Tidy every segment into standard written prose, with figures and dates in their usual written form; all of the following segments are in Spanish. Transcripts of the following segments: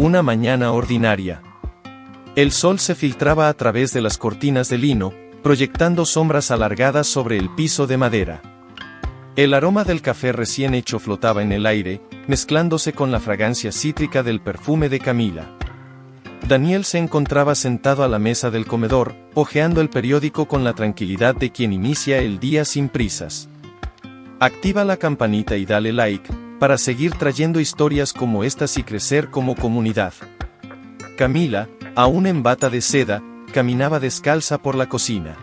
Una mañana ordinaria. El sol se filtraba a través de las cortinas de lino, proyectando sombras alargadas sobre el piso de madera. El aroma del café recién hecho flotaba en el aire, mezclándose con la fragancia cítrica del perfume de Camila. Daniel se encontraba sentado a la mesa del comedor, hojeando el periódico con la tranquilidad de quien inicia el día sin prisas. Activa la campanita y dale like, para seguir trayendo historias como estas y crecer como comunidad. Camila, aún en bata de seda, caminaba descalza por la cocina.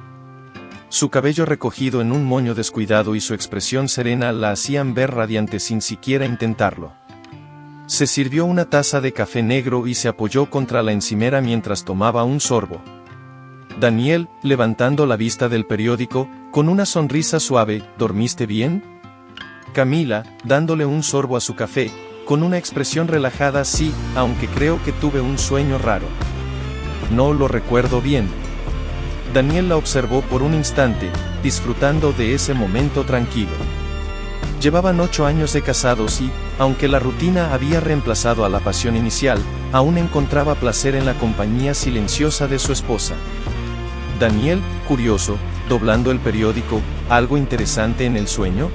Su cabello recogido en un moño descuidado y su expresión serena la hacían ver radiante sin siquiera intentarlo. Se sirvió una taza de café negro y se apoyó contra la encimera mientras tomaba un sorbo. Daniel, levantando la vista del periódico, con una sonrisa suave, ¿dormiste bien? Camila, dándole un sorbo a su café, con una expresión relajada, sí, aunque creo que tuve un sueño raro. No lo recuerdo bien. Daniel la observó por un instante, disfrutando de ese momento tranquilo. Llevaban 8 años de casados y, aunque la rutina había reemplazado a la pasión inicial, aún encontraba placer en la compañía silenciosa de su esposa. Daniel, curioso, doblando el periódico, ¿algo interesante en el sueño?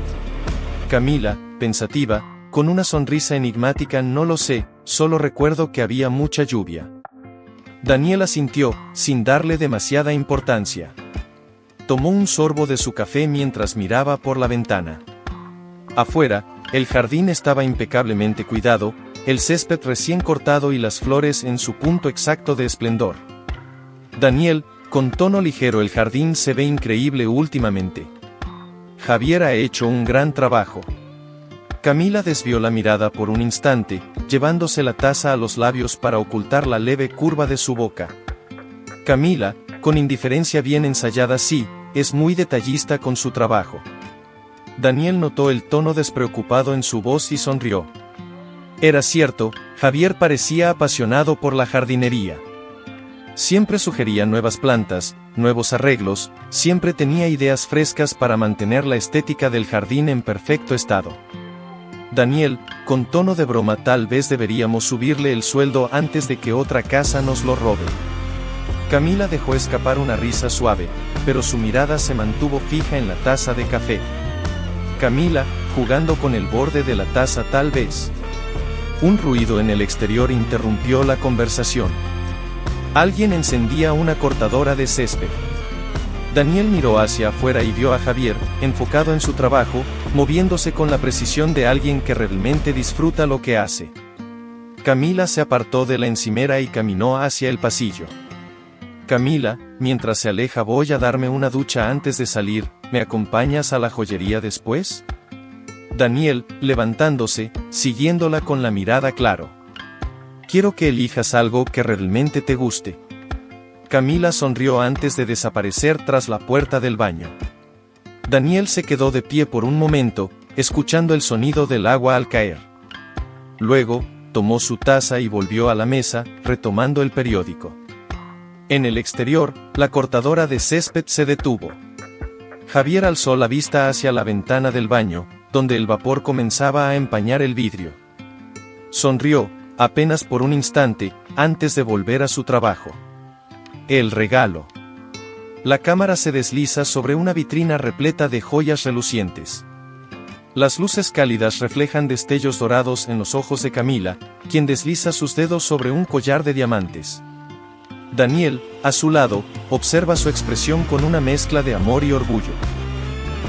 Camila, pensativa, con una sonrisa enigmática, no lo sé, solo recuerdo que había mucha lluvia. Daniel asintió, sin darle demasiada importancia. Tomó un sorbo de su café mientras miraba por la ventana. Afuera, el jardín estaba impecablemente cuidado, el césped recién cortado y las flores en su punto exacto de esplendor. Daniel, con tono ligero, el jardín se ve increíble últimamente. Javier ha hecho un gran trabajo. Camila desvió la mirada por un instante, llevándose la taza a los labios para ocultar la leve curva de su boca. Camila, con indiferencia bien ensayada, sí, es muy detallista con su trabajo. Daniel notó el tono despreocupado en su voz y sonrió. Era cierto, Javier parecía apasionado por la jardinería. Siempre sugería nuevas plantas, nuevos arreglos, siempre tenía ideas frescas para mantener la estética del jardín en perfecto estado. Daniel, con tono de broma, tal vez deberíamos subirle el sueldo antes de que otra casa nos lo robe. Camila dejó escapar una risa suave, pero su mirada se mantuvo fija en la taza de café. Camila, jugando con el borde de la taza tal vez. Un ruido en el exterior interrumpió la conversación. Alguien encendía una cortadora de césped. Daniel miró hacia afuera y vio a Javier, enfocado en su trabajo, moviéndose con la precisión de alguien que realmente disfruta lo que hace. Camila se apartó de la encimera y caminó hacia el pasillo. Camila, mientras se aleja, voy a darme una ducha antes de salir, ¿me acompañas a la joyería después? Daniel, levantándose, siguiéndola con la mirada claro. Quiero que elijas algo que realmente te guste. Camila sonrió antes de desaparecer tras la puerta del baño. Daniel se quedó de pie por un momento, escuchando el sonido del agua al caer. Luego, tomó su taza y volvió a la mesa, retomando el periódico. En el exterior, la cortadora de césped se detuvo. Javier alzó la vista hacia la ventana del baño, donde el vapor comenzaba a empañar el vidrio. Sonrió, apenas por un instante, antes de volver a su trabajo. El regalo. La cámara se desliza sobre una vitrina repleta de joyas relucientes. Las luces cálidas reflejan destellos dorados en los ojos de Camila, quien desliza sus dedos sobre un collar de diamantes. Daniel, a su lado, observa su expresión con una mezcla de amor y orgullo.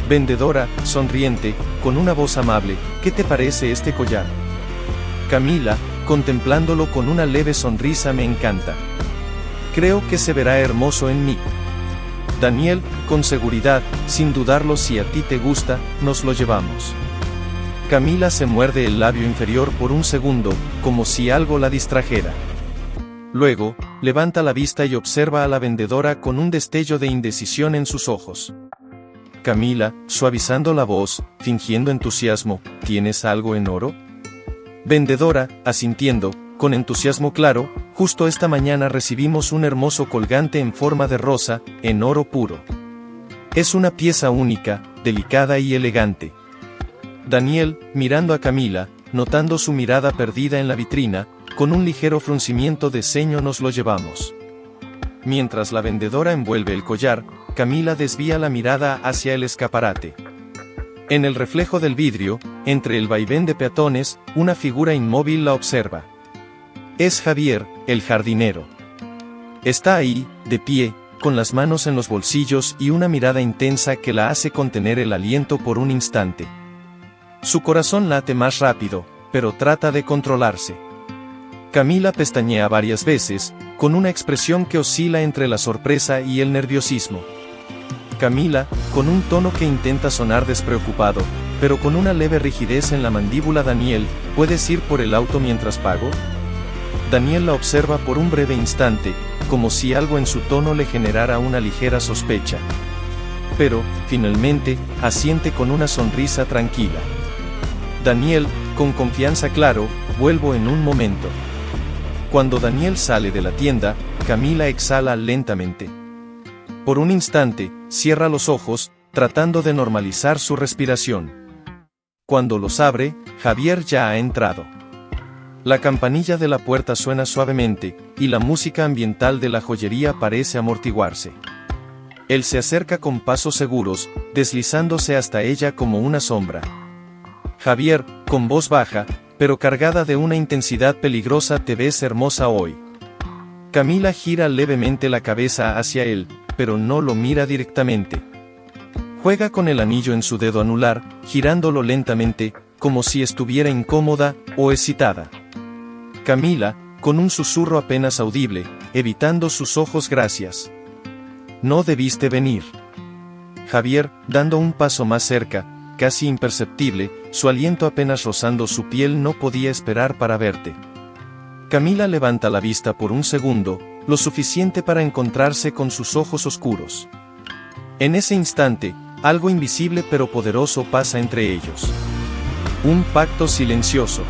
Vendedora, sonriente, con una voz amable, ¿qué te parece este collar? Camila, contemplándolo con una leve sonrisa, me encanta. Creo que se verá hermoso en mí. Daniel, con seguridad, sin dudarlo, si a ti te gusta, nos lo llevamos. Camila se muerde el labio inferior por un segundo, como si algo la distrajera. Luego, levanta la vista y observa a la vendedora con un destello de indecisión en sus ojos. Camila, suavizando la voz, fingiendo entusiasmo, ¿tienes algo en oro? Vendedora, asintiendo, con entusiasmo claro, justo esta mañana recibimos un hermoso colgante en forma de rosa, en oro puro. Es una pieza única, delicada y elegante. Daniel, mirando a Camila, notando su mirada perdida en la vitrina, con un ligero fruncimiento de ceño nos lo llevamos. Mientras la vendedora envuelve el collar, Camila desvía la mirada hacia el escaparate. En el reflejo del vidrio, entre el vaivén de peatones, una figura inmóvil la observa. Es Javier, el jardinero. Está ahí, de pie, con las manos en los bolsillos y una mirada intensa que la hace contener el aliento por un instante. Su corazón late más rápido, pero trata de controlarse. Camila pestañea varias veces, con una expresión que oscila entre la sorpresa y el nerviosismo. Camila, con un tono que intenta sonar despreocupado, pero con una leve rigidez en la mandíbula. Daniel, ¿puedes ir por el auto mientras pago? Daniel la observa por un breve instante, como si algo en su tono le generara una ligera sospecha. Pero, finalmente, asiente con una sonrisa tranquila. Daniel, con confianza, claro, vuelvo en un momento. Cuando Daniel sale de la tienda, Camila exhala lentamente. Por un instante, cierra los ojos, tratando de normalizar su respiración. Cuando los abre, Javier ya ha entrado. La campanilla de la puerta suena suavemente, y la música ambiental de la joyería parece amortiguarse. Él se acerca con pasos seguros, deslizándose hasta ella como una sombra. Javier, con voz baja, pero cargada de una intensidad peligrosa, te ves hermosa hoy. Camila gira levemente la cabeza hacia él, pero no lo mira directamente. Juega con el anillo en su dedo anular, girándolo lentamente, como si estuviera incómoda o excitada. Camila, con un susurro apenas audible, evitando sus ojos. Gracias. No debiste venir. Javier, dando un paso más cerca, casi imperceptible, su aliento apenas rozando su piel. No podía esperar para verte. Camila levanta la vista por un segundo, lo suficiente para encontrarse con sus ojos oscuros. En ese instante, algo invisible pero poderoso pasa entre ellos. Un pacto silencioso.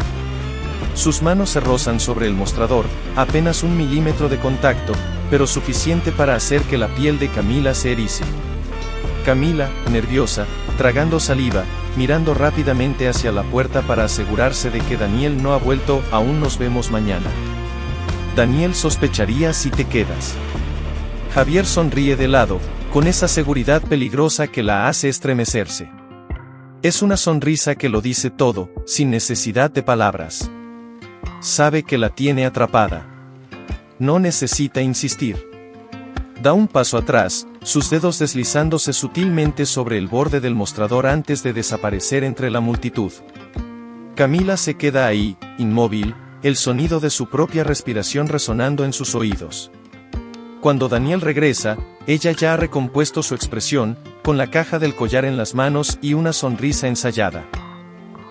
Sus manos se rozan sobre el mostrador, apenas 1 milímetro de contacto, pero suficiente para hacer que la piel de Camila se erice. Camila, nerviosa, tragando saliva, mirando rápidamente hacia la puerta para asegurarse de que Daniel no ha vuelto. Aún nos vemos mañana. Daniel sospecharía si te quedas. Javier sonríe de lado, con esa seguridad peligrosa que la hace estremecerse. Es una sonrisa que lo dice todo, sin necesidad de palabras. Sabe que la tiene atrapada. No necesita insistir. Da un paso atrás, sus dedos deslizándose sutilmente sobre el borde del mostrador antes de desaparecer entre la multitud. Camila se queda ahí, inmóvil, el sonido de su propia respiración resonando en sus oídos. Cuando Daniel regresa, ella ya ha recompuesto su expresión, con la caja del collar en las manos y una sonrisa ensayada.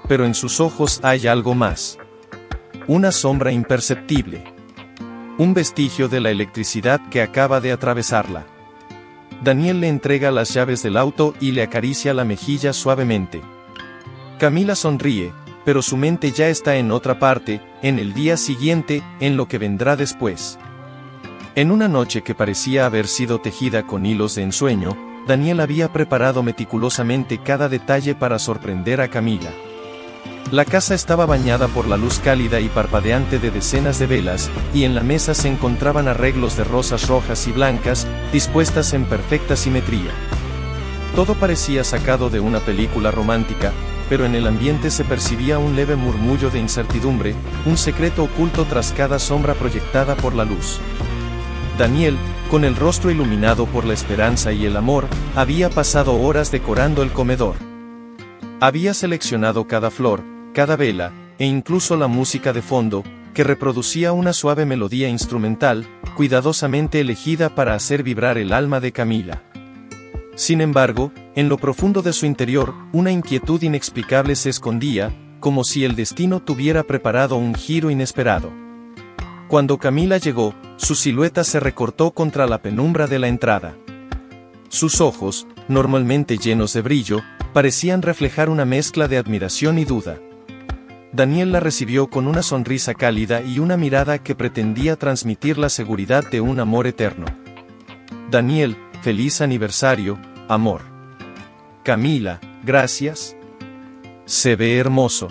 Pero en sus ojos hay algo más. Una sombra imperceptible. Un vestigio de la electricidad que acaba de atravesarla. Daniel le entrega las llaves del auto y le acaricia la mejilla suavemente. Camila sonríe, pero su mente ya está en otra parte, en el día siguiente, en lo que vendrá después. En una noche que parecía haber sido tejida con hilos de ensueño, Daniel había preparado meticulosamente cada detalle para sorprender a Camila. La casa estaba bañada por la luz cálida y parpadeante de decenas de velas, y en la mesa se encontraban arreglos de rosas rojas y blancas, dispuestas en perfecta simetría. Todo parecía sacado de una película romántica, pero en el ambiente se percibía un leve murmullo de incertidumbre, un secreto oculto tras cada sombra proyectada por la luz. Daniel, con el rostro iluminado por la esperanza y el amor, había pasado horas decorando el comedor. Había seleccionado cada flor, cada vela, e incluso la música de fondo, que reproducía una suave melodía instrumental, cuidadosamente elegida para hacer vibrar el alma de Camila. Sin embargo, en lo profundo de su interior, una inquietud inexplicable se escondía, como si el destino tuviera preparado un giro inesperado. Cuando Camila llegó, su silueta se recortó contra la penumbra de la entrada. Sus ojos, normalmente llenos de brillo, parecían reflejar una mezcla de admiración y duda. Daniel la recibió con una sonrisa cálida y una mirada que pretendía transmitir la seguridad de un amor eterno. Daniel, feliz aniversario, amor. Camila, gracias. Se ve hermoso.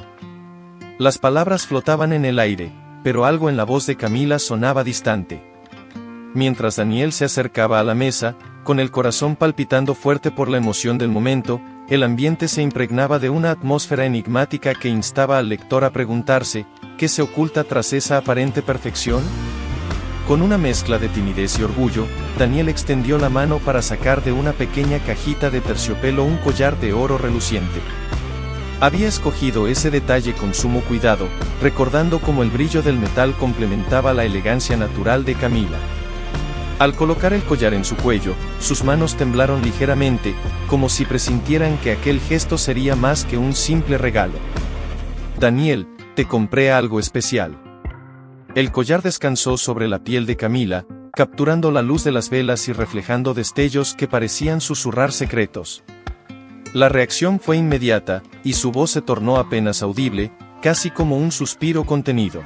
Las palabras flotaban en el aire, pero algo en la voz de Camila sonaba distante. Mientras Daniel se acercaba a la mesa, con el corazón palpitando fuerte por la emoción del momento, el ambiente se impregnaba de una atmósfera enigmática que instaba al lector a preguntarse, ¿qué se oculta tras esa aparente perfección? Con una mezcla de timidez y orgullo, Daniel extendió la mano para sacar de una pequeña cajita de terciopelo un collar de oro reluciente. Había escogido ese detalle con sumo cuidado, recordando cómo el brillo del metal complementaba la elegancia natural de Camila. Al colocar el collar en su cuello, sus manos temblaron ligeramente, como si presintieran que aquel gesto sería más que un simple regalo. Daniel, te compré algo especial. El collar descansó sobre la piel de Camila, capturando la luz de las velas y reflejando destellos que parecían susurrar secretos. La reacción fue inmediata, y su voz se tornó apenas audible, casi como un suspiro contenido.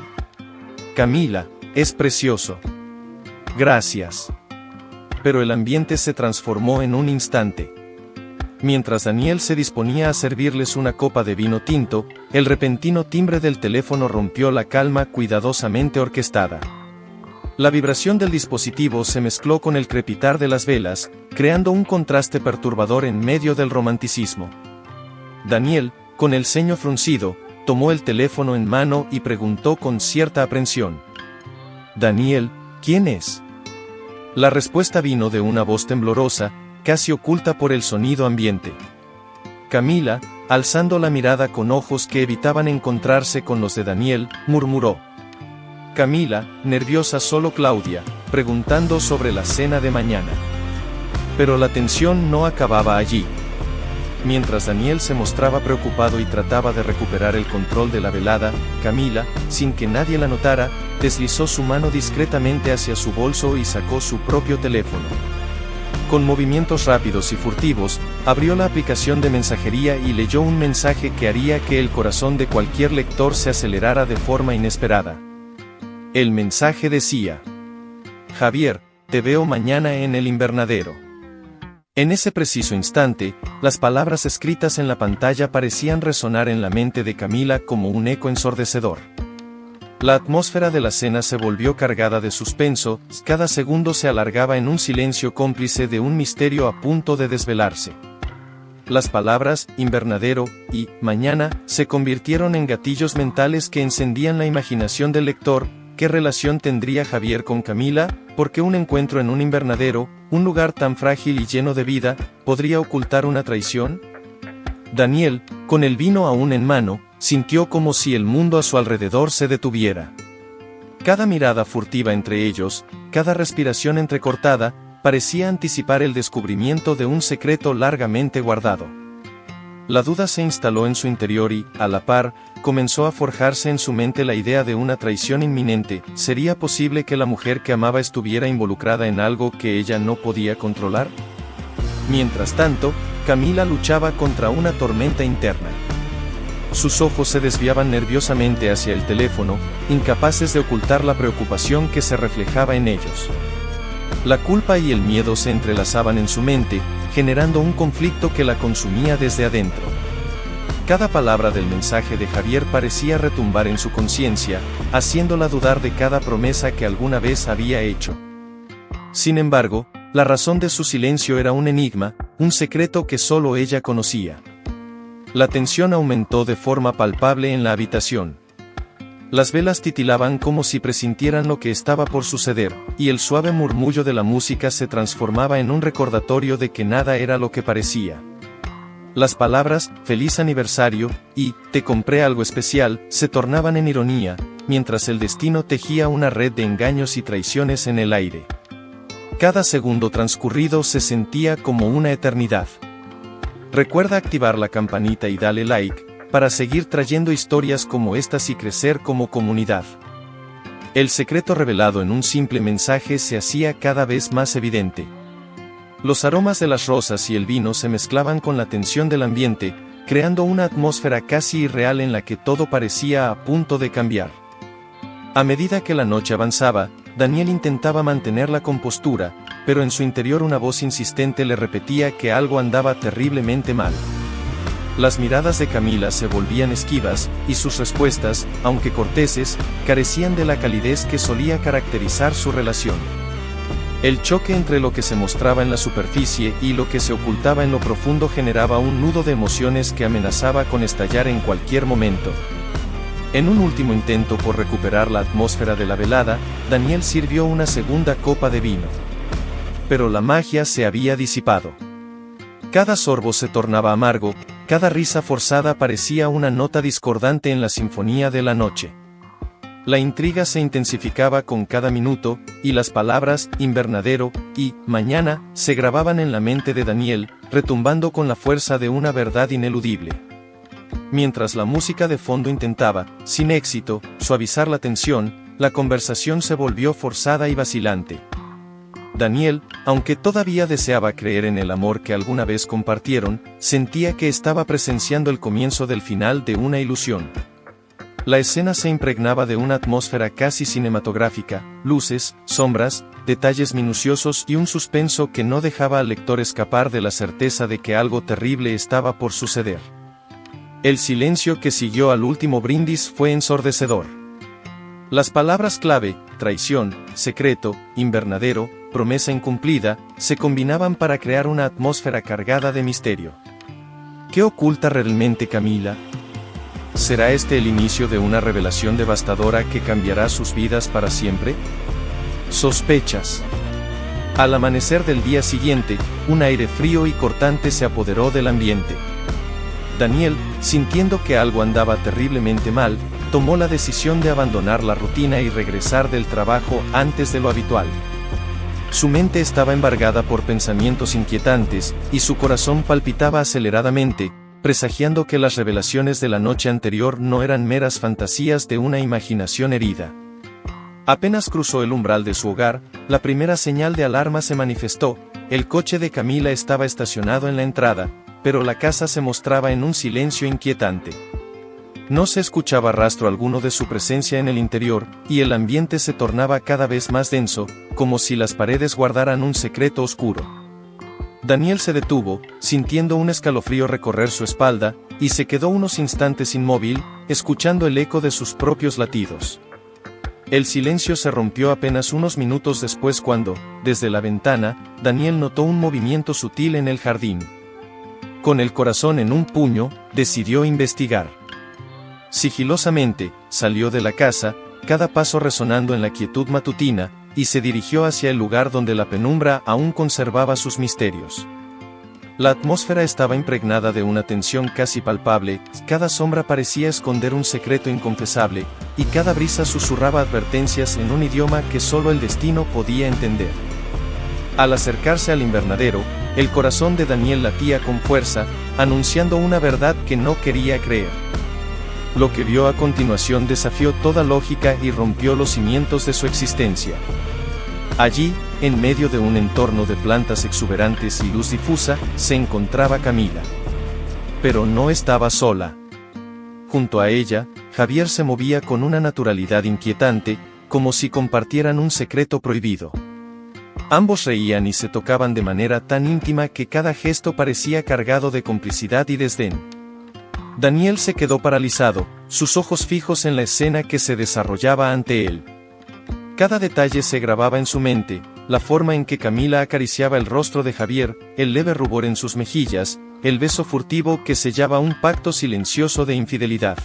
Camila, es precioso. Gracias. Pero el ambiente se transformó en un instante. Mientras Daniel se disponía a servirles una copa de vino tinto, el repentino timbre del teléfono rompió la calma cuidadosamente orquestada. La vibración del dispositivo se mezcló con el crepitar de las velas, creando un contraste perturbador en medio del romanticismo. Daniel, con el ceño fruncido, tomó el teléfono en mano y preguntó con cierta aprensión. Daniel, ¿quién es? La respuesta vino de una voz temblorosa, casi oculta por el sonido ambiente. Camila, alzando la mirada con ojos que evitaban encontrarse con los de Daniel, murmuró. Camila, nerviosa solo Claudia, preguntando sobre la cena de mañana. Pero la tensión no acababa allí. Mientras Daniel se mostraba preocupado y trataba de recuperar el control de la velada, Camila, sin que nadie la notara, deslizó su mano discretamente hacia su bolso y sacó su propio teléfono. Con movimientos rápidos y furtivos, abrió la aplicación de mensajería y leyó un mensaje que haría que el corazón de cualquier lector se acelerara de forma inesperada. El mensaje decía: Javier, te veo mañana en el invernadero. En ese preciso instante, las palabras escritas en la pantalla parecían resonar en la mente de Camila como un eco ensordecedor. La atmósfera de la cena se volvió cargada de suspenso, cada segundo se alargaba en un silencio cómplice de un misterio a punto de desvelarse. Las palabras, invernadero, y, mañana, se convirtieron en gatillos mentales que encendían la imaginación del lector. ¿Qué relación tendría Javier con Camila? ¿Por qué un encuentro en un invernadero, un lugar tan frágil y lleno de vida, podría ocultar una traición? Daniel, con el vino aún en mano, sintió como si el mundo a su alrededor se detuviera. Cada mirada furtiva entre ellos, cada respiración entrecortada, parecía anticipar el descubrimiento de un secreto largamente guardado. La duda se instaló en su interior y, a la par, comenzó a forjarse en su mente la idea de una traición inminente. ¿Sería posible que la mujer que amaba estuviera involucrada en algo que ella no podía controlar? Mientras tanto, Camila luchaba contra una tormenta interna. Sus ojos se desviaban nerviosamente hacia el teléfono, incapaces de ocultar la preocupación que se reflejaba en ellos. La culpa y el miedo se entrelazaban en su mente, generando un conflicto que la consumía desde adentro. Cada palabra del mensaje de Javier parecía retumbar en su conciencia, haciéndola dudar de cada promesa que alguna vez había hecho. Sin embargo, la razón de su silencio era un enigma, un secreto que solo ella conocía. La tensión aumentó de forma palpable en la habitación. Las velas titilaban como si presintieran lo que estaba por suceder, y el suave murmullo de la música se transformaba en un recordatorio de que nada era lo que parecía. Las palabras, feliz aniversario, y, te compré algo especial, se tornaban en ironía, mientras el destino tejía una red de engaños y traiciones en el aire. Cada segundo transcurrido se sentía como una eternidad. Recuerda activar la campanita y dale like, para seguir trayendo historias como estas y crecer como comunidad. El secreto revelado en un simple mensaje se hacía cada vez más evidente. Los aromas de las rosas y el vino se mezclaban con la tensión del ambiente, creando una atmósfera casi irreal en la que todo parecía a punto de cambiar. A medida que la noche avanzaba, Daniel intentaba mantener la compostura, pero en su interior una voz insistente le repetía que algo andaba terriblemente mal. Las miradas de Camila se volvían esquivas, y sus respuestas, aunque corteses, carecían de la calidez que solía caracterizar su relación. El choque entre lo que se mostraba en la superficie y lo que se ocultaba en lo profundo generaba un nudo de emociones que amenazaba con estallar en cualquier momento. En un último intento por recuperar la atmósfera de la velada, Daniel sirvió una segunda copa de vino. Pero la magia se había disipado. Cada sorbo se tornaba amargo, cada risa forzada parecía una nota discordante en la sinfonía de la noche. La intriga se intensificaba con cada minuto, y las palabras «invernadero» y «mañana» se grababan en la mente de Daniel, retumbando con la fuerza de una verdad ineludible. Mientras la música de fondo intentaba, sin éxito, suavizar la tensión, la conversación se volvió forzada y vacilante. Daniel, aunque todavía deseaba creer en el amor que alguna vez compartieron, sentía que estaba presenciando el comienzo del final de una ilusión. La escena se impregnaba de una atmósfera casi cinematográfica, luces, sombras, detalles minuciosos y un suspenso que no dejaba al lector escapar de la certeza de que algo terrible estaba por suceder. El silencio que siguió al último brindis fue ensordecedor. Las palabras clave, traición, secreto, invernadero, promesa incumplida, se combinaban para crear una atmósfera cargada de misterio. ¿Qué oculta realmente Camila? ¿Será este el inicio de una revelación devastadora que cambiará sus vidas para siempre? Sospechas. Al amanecer del día siguiente, un aire frío y cortante se apoderó del ambiente. Daniel, sintiendo que algo andaba terriblemente mal, tomó la decisión de abandonar la rutina y regresar del trabajo antes de lo habitual. Su mente estaba embargada por pensamientos inquietantes, y su corazón palpitaba aceleradamente, presagiando que las revelaciones de la noche anterior no eran meras fantasías de una imaginación herida. Apenas cruzó el umbral de su hogar, la primera señal de alarma se manifestó. El coche de Camila estaba estacionado en la entrada, pero la casa se mostraba en un silencio inquietante. No se escuchaba rastro alguno de su presencia en el interior, y el ambiente se tornaba cada vez más denso, como si las paredes guardaran un secreto oscuro. Daniel se detuvo, sintiendo un escalofrío recorrer su espalda, y se quedó unos instantes inmóvil, escuchando el eco de sus propios latidos. El silencio se rompió apenas unos minutos después cuando, desde la ventana, Daniel notó un movimiento sutil en el jardín. Con el corazón en un puño, decidió investigar. Sigilosamente, salió de la casa, cada paso resonando en la quietud matutina, y se dirigió hacia el lugar donde la penumbra aún conservaba sus misterios. La atmósfera estaba impregnada de una tensión casi palpable, cada sombra parecía esconder un secreto inconfesable, y cada brisa susurraba advertencias en un idioma que solo el destino podía entender. Al acercarse al invernadero, el corazón de Daniel latía con fuerza, anunciando una verdad que no quería creer. Lo que vio a continuación desafió toda lógica y rompió los cimientos de su existencia. Allí, en medio de un entorno de plantas exuberantes y luz difusa, se encontraba Camila. Pero no estaba sola. Junto a ella, Javier se movía con una naturalidad inquietante, como si compartieran un secreto prohibido. Ambos reían y se tocaban de manera tan íntima que cada gesto parecía cargado de complicidad y desdén. Daniel se quedó paralizado, sus ojos fijos en la escena que se desarrollaba ante él. Cada detalle se grababa en su mente, la forma en que Camila acariciaba el rostro de Javier, el leve rubor en sus mejillas, el beso furtivo que sellaba un pacto silencioso de infidelidad.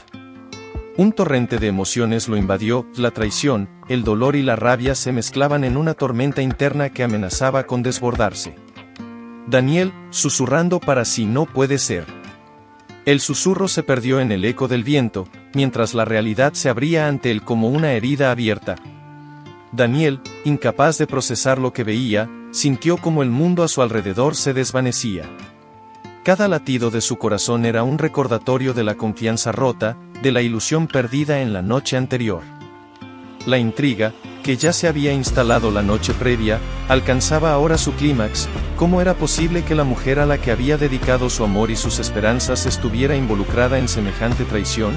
Un torrente de emociones lo invadió, la traición, el dolor y la rabia se mezclaban en una tormenta interna que amenazaba con desbordarse. Daniel, susurrando para sí: no puede ser. El susurro se perdió en el eco del viento, mientras la realidad se abría ante él como una herida abierta. Daniel, incapaz de procesar lo que veía, sintió como el mundo a su alrededor se desvanecía. Cada latido de su corazón era un recordatorio de la confianza rota, de la ilusión perdida en la noche anterior. La intriga, que ya se había instalado la noche previa, alcanzaba ahora su clímax. ¿Cómo era posible que la mujer a la que había dedicado su amor y sus esperanzas estuviera involucrada en semejante traición?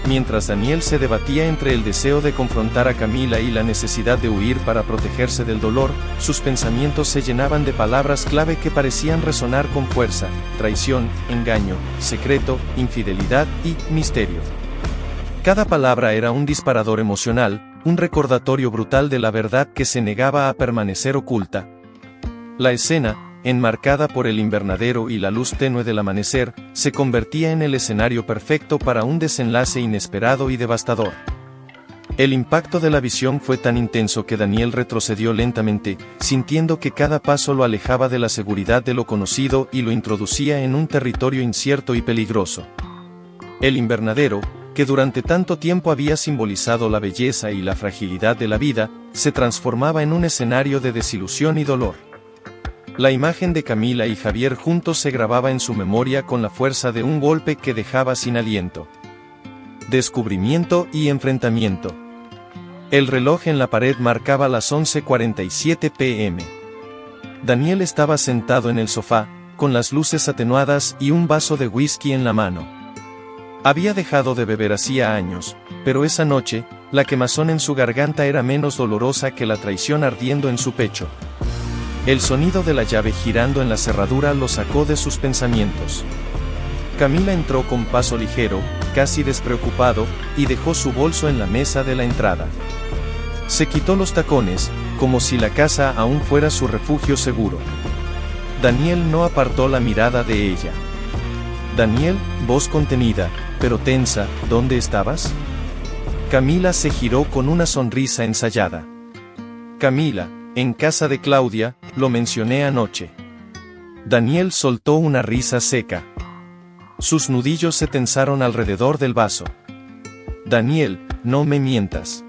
mientras Daniel se debatía entre el deseo de confrontar a Camila y la necesidad de huir para protegerse del dolor, sus pensamientos se llenaban de palabras clave que parecían resonar con fuerza: traición, engaño, secreto, infidelidad y misterio. Cada palabra era un disparador emocional, un recordatorio brutal de la verdad que se negaba a permanecer oculta. La escena, enmarcada por el invernadero y la luz tenue del amanecer, se convertía en el escenario perfecto para un desenlace inesperado y devastador. El impacto de la visión fue tan intenso que Daniel retrocedió lentamente, sintiendo que cada paso lo alejaba de la seguridad de lo conocido y lo introducía en un territorio incierto y peligroso. El invernadero, que durante tanto tiempo había simbolizado la belleza y la fragilidad de la vida, se transformaba en un escenario de desilusión y dolor. La imagen de Camila y Javier juntos se grababa en su memoria con la fuerza de un golpe que dejaba sin aliento. Descubrimiento y enfrentamiento. El reloj en la pared marcaba las 11:47 p.m. Daniel estaba sentado en el sofá, con las luces atenuadas y un vaso de whisky en la mano. Había dejado de beber hacía años, pero esa noche, la quemazón en su garganta era menos dolorosa que la traición ardiendo en su pecho. El sonido de la llave girando en la cerradura lo sacó de sus pensamientos. Camila entró con paso ligero, casi despreocupado, y dejó su bolso en la mesa de la entrada. Se quitó los tacones, como si la casa aún fuera su refugio seguro. Daniel no apartó la mirada de ella. Daniel, voz contenida, pero tensa, ¿dónde estabas? Camila se giró con una sonrisa ensayada. Camila, en casa de Claudia, lo mencioné anoche. Daniel soltó una risa seca. Sus nudillos se tensaron alrededor del vaso. Daniel, no me mientas.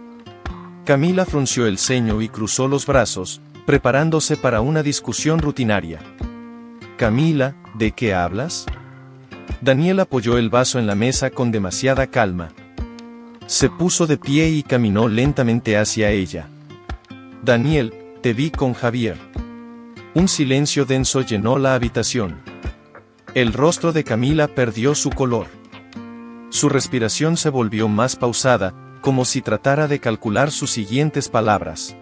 Camila frunció el ceño y cruzó los brazos, preparándose para una discusión rutinaria. Camila, ¿de qué hablas? Daniel apoyó el vaso en la mesa con demasiada calma. Se puso de pie y caminó lentamente hacia ella. Daniel, te vi con Javier. Un silencio denso llenó la habitación. El rostro de Camila perdió su color. Su respiración se volvió más pausada, como si tratara de calcular sus siguientes palabras.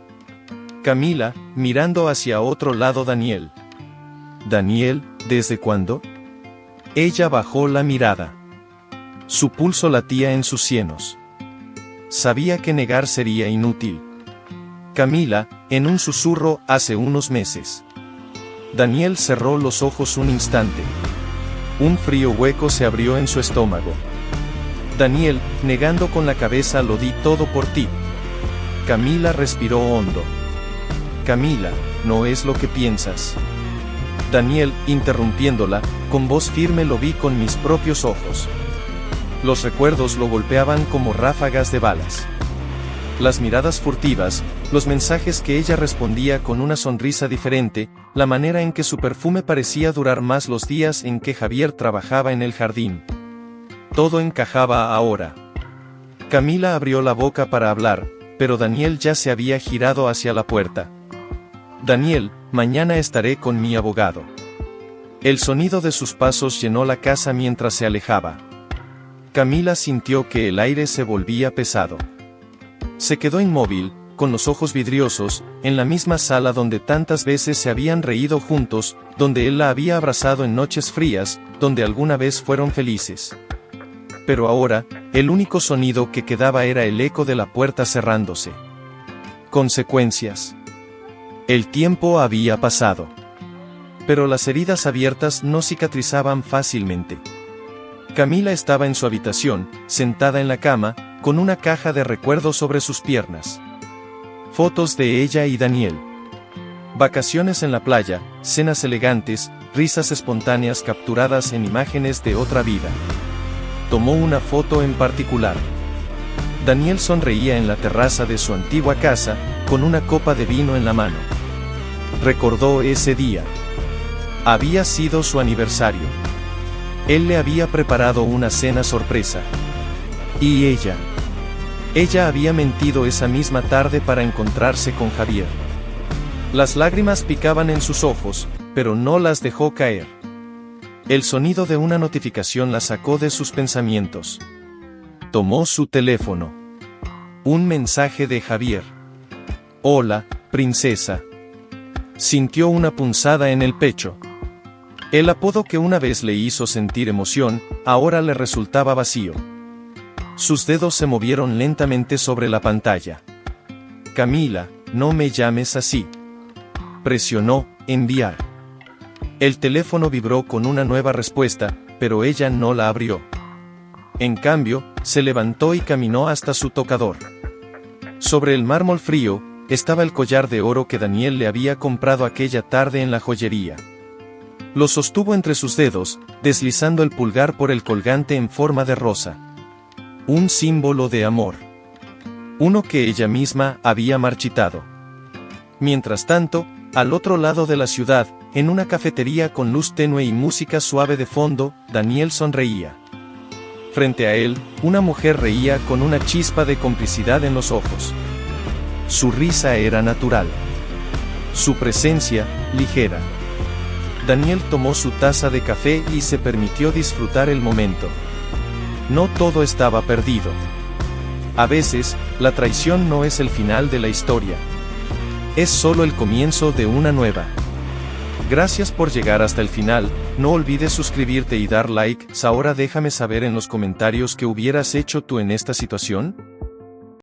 Camila, mirando hacia otro lado. Daniel. Daniel, ¿desde cuándo? Ella bajó la mirada. Su pulso latía en sus sienos. Sabía que negar sería inútil. Camila, en un susurro, hace unos meses. Daniel cerró los ojos un instante. Un frío hueco se abrió en su estómago. Daniel, negando con la cabeza, lo di todo por ti. Camila respiró hondo. Camila, no es lo que piensas. Daniel, interrumpiéndola, con voz firme, lo vi con mis propios ojos. Los recuerdos lo golpeaban como ráfagas de balas. Las miradas furtivas, los mensajes que ella respondía con una sonrisa diferente, la manera en que su perfume parecía durar más los días en que Javier trabajaba en el jardín. Todo encajaba ahora. Camila abrió la boca para hablar, pero Daniel ya se había girado hacia la puerta. Daniel, mañana estaré con mi abogado. El sonido de sus pasos llenó la casa mientras se alejaba. Camila sintió que el aire se volvía pesado. Se quedó inmóvil, con los ojos vidriosos, en la misma sala donde tantas veces se habían reído juntos, donde él la había abrazado en noches frías, donde alguna vez fueron felices. Pero ahora, el único sonido que quedaba era el eco de la puerta cerrándose. Consecuencias. El tiempo había pasado. Pero las heridas abiertas no cicatrizaban fácilmente. Camila estaba en su habitación, sentada en la cama, con una caja de recuerdos sobre sus piernas. Fotos de ella y Daniel. Vacaciones en la playa, cenas elegantes, risas espontáneas capturadas en imágenes de otra vida. Tomó una foto en particular. Daniel sonreía en la terraza de su antigua casa, con una copa de vino en la mano. Recordó ese día. Había sido su aniversario. Él le había preparado una cena sorpresa. Y ella. Ella había mentido esa misma tarde para encontrarse con Javier. Las lágrimas picaban en sus ojos, pero no las dejó caer. El sonido de una notificación la sacó de sus pensamientos. Tomó su teléfono. Un mensaje de Javier. Hola, princesa. Sintió una punzada en el pecho. El apodo que una vez le hizo sentir emoción, ahora le resultaba vacío. Sus dedos se movieron lentamente sobre la pantalla. Camila, no me llames así. Presionó, enviar. El teléfono vibró con una nueva respuesta, pero ella no la abrió. En cambio, se levantó y caminó hasta su tocador. Sobre el mármol frío, estaba el collar de oro que Daniel le había comprado aquella tarde en la joyería. Lo sostuvo entre sus dedos, deslizando el pulgar por el colgante en forma de rosa. Un símbolo de amor. Uno que ella misma había marchitado. Mientras tanto, al otro lado de la ciudad, en una cafetería con luz tenue y música suave de fondo, Daniel sonreía. Frente a él, una mujer reía con una chispa de complicidad en los ojos. Su risa era natural. Su presencia, ligera. Daniel tomó su taza de café y se permitió disfrutar el momento. No todo estaba perdido. A veces, la traición no es el final de la historia. Es solo el comienzo de una nueva. Gracias por llegar hasta el final, no olvides suscribirte y dar like. Ahora déjame saber en los comentarios qué hubieras hecho tú en esta situación.